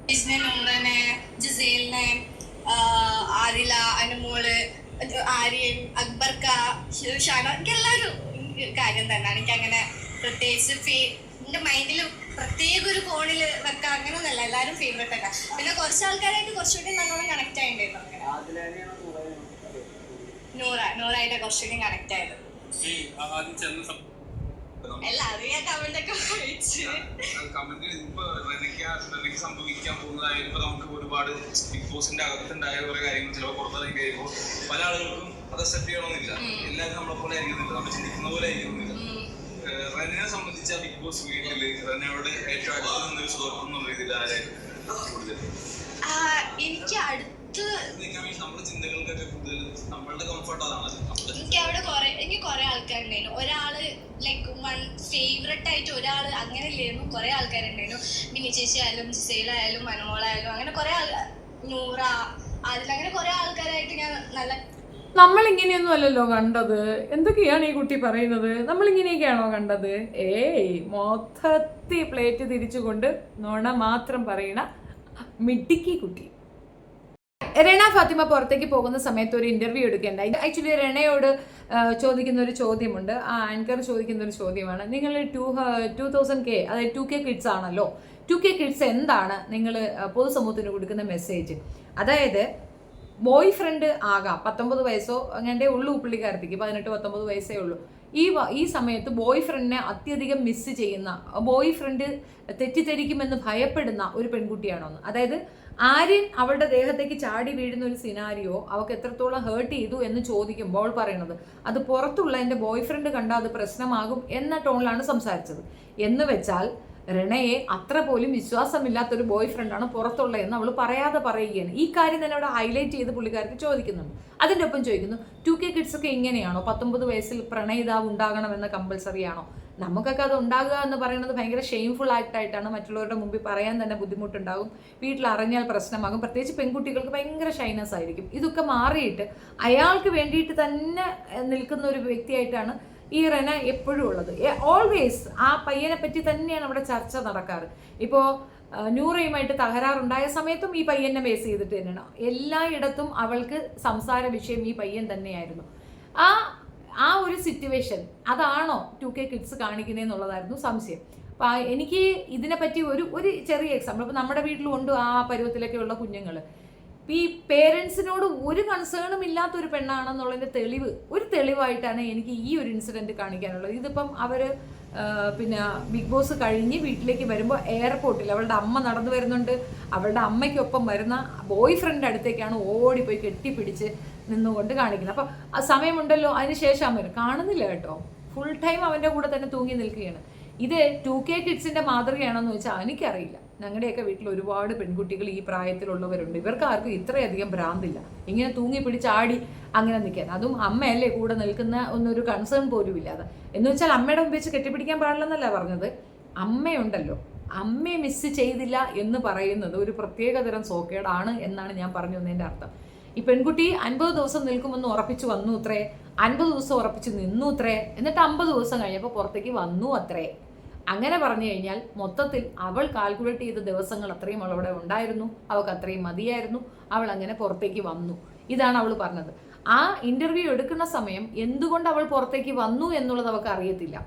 നൂറനെ, ജിസേലിനെ, ആദില, അനുമോള്, ആര്യൻ, അക്ബർക്ക, ഷാന, എനിക്ക് എല്ലാവരും കാര്യം തന്നെയാണ്. എനിക്ക് അങ്ങനെ പ്രത്യേകിച്ച് എന്റെ മൈൻഡിൽ പ്രത്യേക ഒരു കോണില് വെക്കാം അങ്ങനെ ഒന്നല്ല, എല്ലാവരും ഫേവറേറ്റ് ഒക്കെ. പിന്നെ കുറച്ച് ആൾക്കാരായിട്ട് കുറച്ചുകൂടി നല്ലോണം കണക്ട് ആയിട്ടുണ്ടായിരുന്നു. നൂറായിട്ട് കുറച്ചുകൂടി കണക്ട് ആയത്. സംഭവിക്കാൻ പോകുന്നതായിരുന്നു. നമുക്ക് ഒരുപാട് ബിഗ് ബോസിന്റെ അകത്തുണ്ടായ കുറെ കാര്യങ്ങൾ ചിലപ്പോൾ പുറത്തിറങ്ങി കഴിയുമ്പോൾ പല ആളുകൾക്കും അത് അക്സെപ്റ്റ് ചെയ്യണമെന്നില്ല. എല്ലാവരും നമ്മളെ പോലെ ആയിരിക്കുന്നില്ല, നമ്മൾ ചിന്തിക്കുന്ന പോലെ ആയിരിക്കുന്നില്ല. റെനെ സംബന്ധിച്ച ബിഗ് ബോസ് വീട്ടില് റെനയോട് ഏറ്റവും അടുത്ത് നിന്നൊരു സുഹൃത്ത് എന്നുള്ള രീതിയിൽ ആരായിരുന്നു കൂടുതൽ? എനിക്ക് നമ്മുടെ ചിന്തകൾക്കൊക്കെ കൂടുതൽ നമ്മളുടെ കംഫർട്ട് അതാണല്ലോ. എനിക്ക് കുറെ ആൾക്കാരുണ്ടായിരുന്നു. ഒരാള് ലൈക്ക് ഫേവറേറ്റ് ആയിട്ട് ഒരാള് അങ്ങനെ ഇല്ലായിരുന്നു. കുറെ ആൾക്കാരുണ്ടായിരുന്നു. മിനി ചേച്ചി ആയാലും, ജിസേലായാലും, മനോളായാലും, അങ്ങനെ കുറെ നൂറ, അതിലങ്ങനെ കുറെ ആൾക്കാരായിട്ട് ഞാൻ നല്ല. നമ്മൾ ഇങ്ങനെയൊന്നും അല്ലല്ലോ കണ്ടത്. എന്തൊക്കെയാണ് ഈ കുട്ടി പറയുന്നത്? നമ്മൾ ഇങ്ങനെയൊക്കെയാണോ കണ്ടത്? മൊത്തത്തിൽ പ്ലേറ്റ് തിരിച്ചുകൊണ്ട് നുണ മാത്രം പറയണ മിടുക്കി കുട്ടി. റെന ഫാത്തിമ പുറത്തേക്ക് പോകുന്ന സമയത്ത് ഒരു ഇന്റർവ്യൂ എടുക്കേണ്ടായി. ആക്ച്വലി റെനയോട് ചോദിക്കുന്ന ഒരു ചോദ്യമുണ്ട്. ആ ആങ്കർ ചോദിക്കുന്ന ഒരു ചോദ്യമാണ്, നിങ്ങൾ 2000K അതായത് 2K കിഡ്സ് ആണല്ലോ, 2K കിഡ്സ് എന്താണ് നിങ്ങൾ പൊതുസമൂഹത്തിന് കൊടുക്കുന്ന മെസ്സേജ്? അതായത് ബോയ് ഫ്രണ്ട് ആകാം, 19 വയസ്സോ അങ്ങനെ ഉള്ളൂ പുള്ളിക്കാരത്തേക്ക്, 18-19 വയസ്സേ ഉള്ളൂ. ഈ സമയത്ത് ബോയ് ഫ്രണ്ടിനെ അത്യധികം മിസ് ചെയ്യുന്ന, ബോയ് ഫ്രണ്ട് തെറ്റിദ്ധരിക്കുമെന്ന് ഭയപ്പെടുന്ന ഒരു പെൺകുട്ടിയാണോന്ന്. അതായത് ആര്യൻ അവളുടെ ദേഹത്തേക്ക് ചാടി വീഴുന്ന ഒരു സിനാരിയോ അവൾക്ക് എത്രത്തോളം ഹേർട്ട് ചെയ്തു എന്ന് ചോദിക്കുമ്പോൾ പറയണത് അത് പുറത്തുള്ള എൻ്റെ ബോയ് ഫ്രണ്ട് കണ്ടാൽ അത് പ്രശ്നമാകും എന്ന ടോണിലാണ് സംസാരിച്ചത്. എന്ന് വെച്ചാൽ റെനയെ അത്ര പോലും വിശ്വാസമില്ലാത്തൊരു ബോയ് ഫ്രണ്ടാണ് പുറത്തുള്ളതെന്ന് അവൾ പറയാതെ പറയുകയാണ്. ഈ കാര്യം തന്നെ അവിടെ ഹൈലൈറ്റ് ചെയ്ത് പുള്ളിക്കാർക്ക് ചോദിക്കുന്നുണ്ട്. അതിൻ്റെ ഒപ്പം ചോദിക്കുന്നു, 2K കിഡ്സ് ഒക്കെ ഇങ്ങനെയാണോ? 19 വയസ്സിൽ പ്രണയിതാവ് ഉണ്ടാകണമെന്ന കമ്പൽസറി ആണോ? നമുക്കൊക്കെ അത് ഉണ്ടാകുക എന്ന് പറയുന്നത് ഭയങ്കര ഷെയിംഫുൾ ആയിട്ടാണ്. മറ്റുള്ളവരുടെ മുമ്പിൽ പറയാൻ തന്നെ ബുദ്ധിമുട്ടുണ്ടാകും, വീട്ടിൽ അറിഞ്ഞാൽ പ്രശ്നമാകും. പ്രത്യേകിച്ച് പെൺകുട്ടികൾക്ക് ഭയങ്കര ഷൈനസ് ആയിരിക്കും. ഇതൊക്കെ മാറിയിട്ട് അയാൾക്ക് വേണ്ടിയിട്ട് തന്നെ നിൽക്കുന്ന ഒരു വ്യക്തിയായിട്ടാണ് ഈ റെന എപ്പോഴും ഉള്ളത്. ഓൾവേസ് ആ പയ്യനെ പറ്റി തന്നെയാണ് അവിടെ ചർച്ച നടക്കാറ്. ഇപ്പോൾ നൂറയുമായിട്ട് തകരാറുണ്ടായ സമയത്തും ഈ പയ്യനെ ബേസ് ചെയ്തിട്ട് തന്നെയാണ്. എല്ലായിടത്തും അവൾക്ക് സംസാര വിഷയം ഈ പയ്യൻ തന്നെയായിരുന്നു. ആ ഒരു സിറ്റുവേഷൻ അതാണോ 2K കിഡ്സ് കാണിക്കുന്നതെന്നുള്ളതായിരുന്നു സംശയം. അപ്പം എനിക്ക് ഇതിനെപ്പറ്റി ഒരു ചെറിയ എക്സാമ്പിൾ, ഇപ്പം നമ്മുടെ വീട്ടിലും ഉണ്ട് ആ പരുവത്തിലൊക്കെ ഉള്ള കുഞ്ഞുങ്ങൾ. ഈ പേരൻസിനോട് ഒരു കൺസേണും ഇല്ലാത്തൊരു പെണ്ണാണെന്നുള്ളതിൻ്റെ തെളിവായിട്ടാണ് എനിക്ക് ഈ ഒരു ഇൻസിഡൻറ്റ് കാണിക്കാനുള്ളത്. ഇതിപ്പം അവർ പിന്നെ ബിഗ് ബോസ് കഴിഞ്ഞ് വീട്ടിലേക്ക് വരുമ്പോൾ എയർപോർട്ടിൽ അവളുടെ അമ്മ നടന്നു വരുന്നുണ്ട്. അവളുടെ അമ്മയ്ക്കൊപ്പം വരുന്ന ബോയ് ഫ്രണ്ട് അടുത്തേക്കാണ് ഓടിപ്പോയി കെട്ടിപ്പിടിച്ച് നിന്നുകൊണ്ട് കാണിക്കുന്നത്. അപ്പം ആ സമയമുണ്ടല്ലോ, അതിന് ശേഷം അമ്മ കാണുന്നില്ല കേട്ടോ, ഫുൾ ടൈം അവൻ്റെ കൂടെ തന്നെ തൂങ്ങി നിൽക്കുകയാണ്. ഇത് 2K കിഡ്സിൻ്റെ മാതൃകയാണെന്ന് വെച്ചാൽ എനിക്കറിയില്ല. ഞങ്ങളുടെയൊക്കെ വീട്ടിൽ ഒരുപാട് പെൺകുട്ടികൾ ഈ പ്രായത്തിലുള്ളവരുണ്ട്. ഇവർക്ക് ആർക്കും ഇത്രയധികം ഭ്രാന്തില്ല ഇങ്ങനെ തൂങ്ങി പിടിച്ചാടി അങ്ങനെ നിൽക്കാൻ. അതും അമ്മയല്ലേ കൂടെ നിൽക്കുന്ന ഒന്നൊരു കൺസേൺ പോലും ഇല്ലാതെ. എന്ന് വെച്ചാൽ അമ്മയുടെ മുമ്പ് വെച്ച് കെട്ടിപ്പിടിക്കാൻ പാടില്ലെന്നല്ല പറഞ്ഞത്. അമ്മയുണ്ടല്ലോ, അമ്മയെ മിസ് ചെയ്തില്ല എന്ന് പറയുന്നത് ഒരു പ്രത്യേകതരം സോക്കേടാണ് എന്നാണ് ഞാൻ പറഞ്ഞു വന്നതിൻ്റെ അർത്ഥം. ഈ പെൺകുട്ടി 50 ദിവസം നിൽക്കുമെന്ന് ഉറപ്പിച്ച് വന്നു അത്രേ, 50 ദിവസം ഉറപ്പിച്ച് നിന്നു അത്രേ, എന്നിട്ട് 50 ദിവസം കഴിഞ്ഞപ്പോൾ പുറത്തേക്ക് വന്നു അത്രേ. അങ്ങനെ പറഞ്ഞു കഴിഞ്ഞാൽ മൊത്തത്തിൽ അവൾ കാൽക്കുലേറ്റ് ചെയ്ത ദിവസങ്ങൾ അത്രയും അവളവിടെ ഉണ്ടായിരുന്നു, അവൾക്ക് അത്രയും മതിയായിരുന്നു, അവൾ അങ്ങനെ പുറത്തേക്ക് വന്നു. ഇതാണ് അവൾ പറഞ്ഞത്. ആ ഇന്റർവ്യൂ എടുക്കുന്ന സമയം എന്തുകൊണ്ട് അവൾ പുറത്തേക്ക് വന്നു എന്നുള്ളത് അവൾക്ക് അറിയത്തില്ല.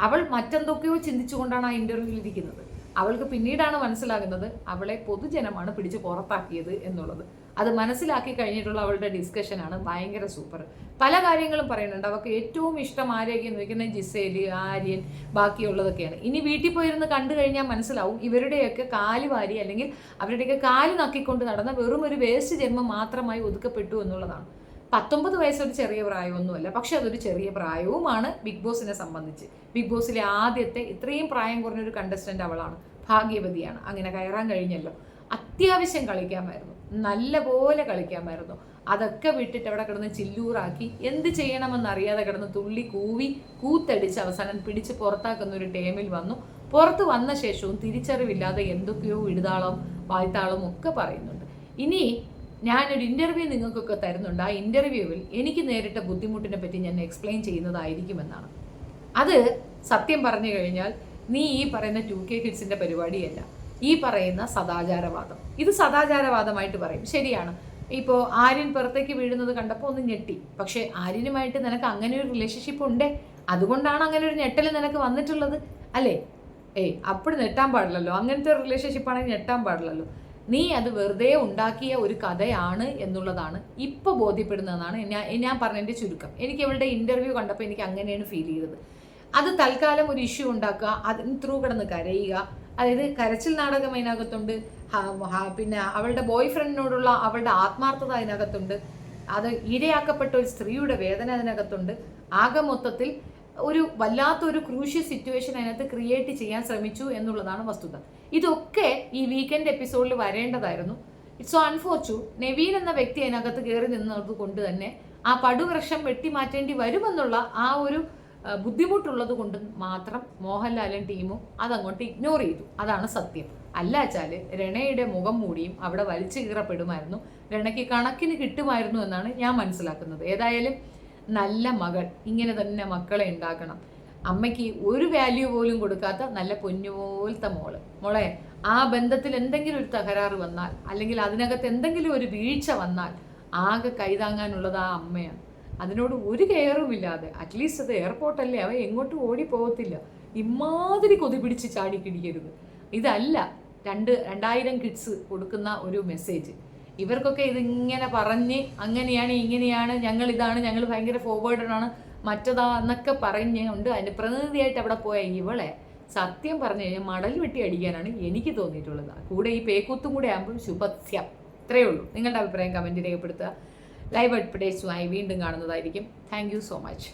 അവൾ മറ്റെന്തൊക്കെയോ ചിന്തിച്ചുകൊണ്ടാണ് ആ ഇന്റർവ്യൂവിൽ ഇരിക്കുന്നത്. അവൾക്ക് പിന്നീടാണ് മനസ്സിലാകുന്നത് അവളെ പൊതുജനമാണ് പിടിച്ച് പുറത്താക്കിയത് എന്നുള്ളത്. അത് മനസ്സിലാക്കി കഴിഞ്ഞിട്ടുള്ള അവളുടെ ഡിസ്കഷനാണ് ഭയങ്കര സൂപ്പർ. പല കാര്യങ്ങളും പറയുന്നുണ്ട്. അവൾക്ക് ഏറ്റവും ഇഷ്ടം ആരെയൊക്കെയെന്ന് ചോദിക്കുന്നത് ജിസേല്, ആര്യൻ, ബാക്കിയുള്ളതൊക്കെയാണ്. ഇനി വീട്ടിൽ പോയിരുന്ന് കണ്ടു കഴിഞ്ഞാൽ മനസ്സിലാവും ഇവരുടെയൊക്കെ കാല് വാരി അല്ലെങ്കിൽ അവരുടെയൊക്കെ കാല് നക്കിക്കൊണ്ട് നടന്ന വെറും ഒരു വേസ്റ്റ് ജന്മം മാത്രമായി ഒതുക്കപ്പെട്ടു എന്നുള്ളതാണ്. 19 വയസ്സൊരു ചെറിയ പ്രായമൊന്നുമല്ല, പക്ഷെ അതൊരു ചെറിയ പ്രായവുമാണ് ബിഗ് ബോസിനെ സംബന്ധിച്ച്. ബിഗ് ബോസിലെ ആദ്യത്തെ ഇത്രയും പ്രായം കുറഞ്ഞൊരു കണ്ടസ്റ്റന്റ് അവളാണ്. ഭാഗ്യവതിയാണ്, അങ്ങനെ കയറാൻ കഴിഞ്ഞല്ലോ. അത്യാവശ്യം കളിക്കാമായിരുന്നു, നല്ല പോലെ കളിക്കാമായിരുന്നു. അതൊക്കെ വിട്ടിട്ട് അവിടെ കിടന്ന് ചില്ലൂറാക്കി എന്ത് ചെയ്യണമെന്നറിയാതെ കിടന്ന് തുള്ളി കൂത്തടിച്ച് അവസാനം പിടിച്ച് പുറത്താക്കുന്ന ഒരു ടൈമിൽ വന്നു. പുറത്ത് വന്ന ശേഷവും തിരിച്ചറിവില്ലാതെ എന്തൊക്കെയോ ഇടുതാളം വായ്ത്താളം ഒക്കെ പറയുന്നുണ്ട്. ഇനി ഞാനൊരു ഇൻ്റർവ്യൂ നിങ്ങൾക്കൊക്കെ തരുന്നുണ്ട്. ആ ഇൻ്റർവ്യൂവിൽ എനിക്ക് നേരിട്ട ബുദ്ധിമുട്ടിനെ പറ്റി ഞാൻ എക്സ്പ്ലെയിൻ ചെയ്യുന്നതായിരിക്കുമെന്നാണ്. അത് സത്യം പറഞ്ഞു കഴിഞ്ഞാൽ നീ ഈ പറയുന്ന 2K കിഡ്സിൻ്റെ പരിപാടിയല്ല. ഈ പറയുന്ന സദാചാരവാദം. ഇത് സദാചാരവാദമായിട്ട് പറയും, ശരിയാണ്. ഇപ്പോൾ ആര്യൻ പുറത്തേക്ക് വീഴുന്നത് കണ്ടപ്പോൾ ഒന്ന് ഞെട്ടി. പക്ഷേ ആര്യനുമായിട്ട് നിനക്ക് അങ്ങനെ ഒരു റിലേഷൻഷിപ്പ് ഉണ്ടേ, അതുകൊണ്ടാണ് അങ്ങനെ ഒരു ഞെട്ടൽ നിനക്ക് വന്നിട്ടുള്ളത് അല്ലേ? അപ്പോൾ ഞെട്ടാൻ പാടില്ലല്ലോ. അങ്ങനത്തെ ഒരു റിലേഷൻഷിപ്പാണെങ്കിൽ ഞെട്ടാൻ പാടില്ലല്ലോ. നീ അത് വെറുതെ ഉണ്ടാക്കിയ ഒരു കഥയാണ് എന്നുള്ളതാണ് ഇപ്പോൾ ബോധ്യപ്പെടുന്നതെന്നാണ് ഞാൻ പറഞ്ഞതിൻ്റെ ചുരുക്കം. എനിക്ക് ഇവളുടെ ഇൻ്റർവ്യൂ കണ്ടപ്പോൾ എനിക്ക് അങ്ങനെയാണ് ഫീൽ ചെയ്തത്. അത് തൽക്കാലം ഒരു ഇഷ്യൂ ഉണ്ടാക്കുക, അതിന് ത്രൂ കിടന്ന് കരയുക, അതായത് കരച്ചിൽ നാടകം അതിനകത്തുണ്ട്, പിന്നെ അവളുടെ ബോയ് ഫ്രണ്ടിനോടുള്ള അവളുടെ ആത്മാർത്ഥത അതിനകത്തുണ്ട്, അത് ഇരയാക്കപ്പെട്ട ഒരു സ്ത്രീയുടെ വേദന അതിനകത്തുണ്ട്. ആകെ മൊത്തത്തിൽ ഒരു വല്ലാത്തൊരു ക്രൂഷ്യൽ സിറ്റുവേഷൻ അതിനകത്ത് ക്രിയേറ്റ് ചെയ്യാൻ ശ്രമിച്ചു എന്നുള്ളതാണ് വസ്തുത. ഇതൊക്കെ ഈ വീക്കെൻഡ് എപ്പിസോഡിൽ വരേണ്ടതായിരുന്നു. ഇറ്റ്സ് സോ അൺഫോർച്യൂനേറ്റ് നെവീൻ എന്ന വ്യക്തി അതിനകത്ത് കയറി നിന്നത് കൊണ്ട് തന്നെ ആ പടുവൃക്ഷം വെട്ടിമാറ്റേണ്ടി വരുമെന്നുള്ള ആ ഒരു ബുദ്ധിമുട്ടുള്ളത് കൊണ്ട് മാത്രം മോഹൻലാലും ടീമും അതങ്ങോട്ട് ഇഗ്നോർ ചെയ്തു. അതാണ് സത്യം. അല്ലാച്ചാൽ രണയുടെ മുഖം മൂടിയും അവിടെ വലിച്ചു കീറപ്പെടുമായിരുന്നു, രണയ്ക്ക് കണക്കിന് കിട്ടുമായിരുന്നു എന്നാണ് ഞാൻ മനസ്സിലാക്കുന്നത്. ഏതായാലും നല്ല മകൾ, ഇങ്ങനെ തന്നെ മക്കളെ ഉണ്ടാക്കണം. അമ്മയ്ക്ക് ഒരു വാല്യൂ പോലും കൊടുക്കാത്ത നല്ല പൊന്നുപോലത്തെ മോളെ ആ ബന്ധത്തിൽ എന്തെങ്കിലും ഒരു തകരാറ് വന്നാൽ, അല്ലെങ്കിൽ അതിനകത്ത് എന്തെങ്കിലും ഒരു വീഴ്ച വന്നാൽ ആകെ കൈതാങ്ങാനുള്ളത് ആ അമ്മയാണ്. അതിനോട് ഒരു കെയറും ഇല്ലാതെ, അറ്റ്ലീസ്റ്റ് അത് എയർപോർട്ടല്ലേ, അവ എങ്ങോട്ടും ഓടിപ്പോകത്തില്ല. ഇമാതിരി കൊതി പിടിച്ച് ചാടിക്കിടിക്കരുത്. ഇതല്ല 2000 കിഡ്സ് കൊടുക്കുന്ന ഒരു മെസ്സേജ്. ഇവർക്കൊക്കെ ഇതിങ്ങനെ പറഞ്ഞ് അങ്ങനെയാണ് ഇങ്ങനെയാണ്, ഞങ്ങൾ ഭയങ്കര ഫോർവേഡാണ് മറ്റതാ എന്നൊക്കെ പറഞ്ഞുകൊണ്ട് അതിൻ്റെ പ്രതിനിധിയായിട്ട് അവിടെ പോയ ഇവളെ സത്യം പറഞ്ഞു കഴിഞ്ഞാൽ മടൽ വെട്ടി അടിക്കാനാണ് എനിക്ക് തോന്നിയിട്ടുള്ളത്. കൂടെ ഈ പേക്കൂത്തും കൂടെ ആകുമ്പോൾ ശുഭസ്യം. ഇത്രയേ ഉള്ളൂ. നിങ്ങളുടെ അഭിപ്രായം കമൻറ്റ് രേഖപ്പെടുത്തുക. ലൈവ് അപ്ഡേറ്റ്സുമായി വീണ്ടും കാണുന്നതായിരിക്കും. Thank you so much.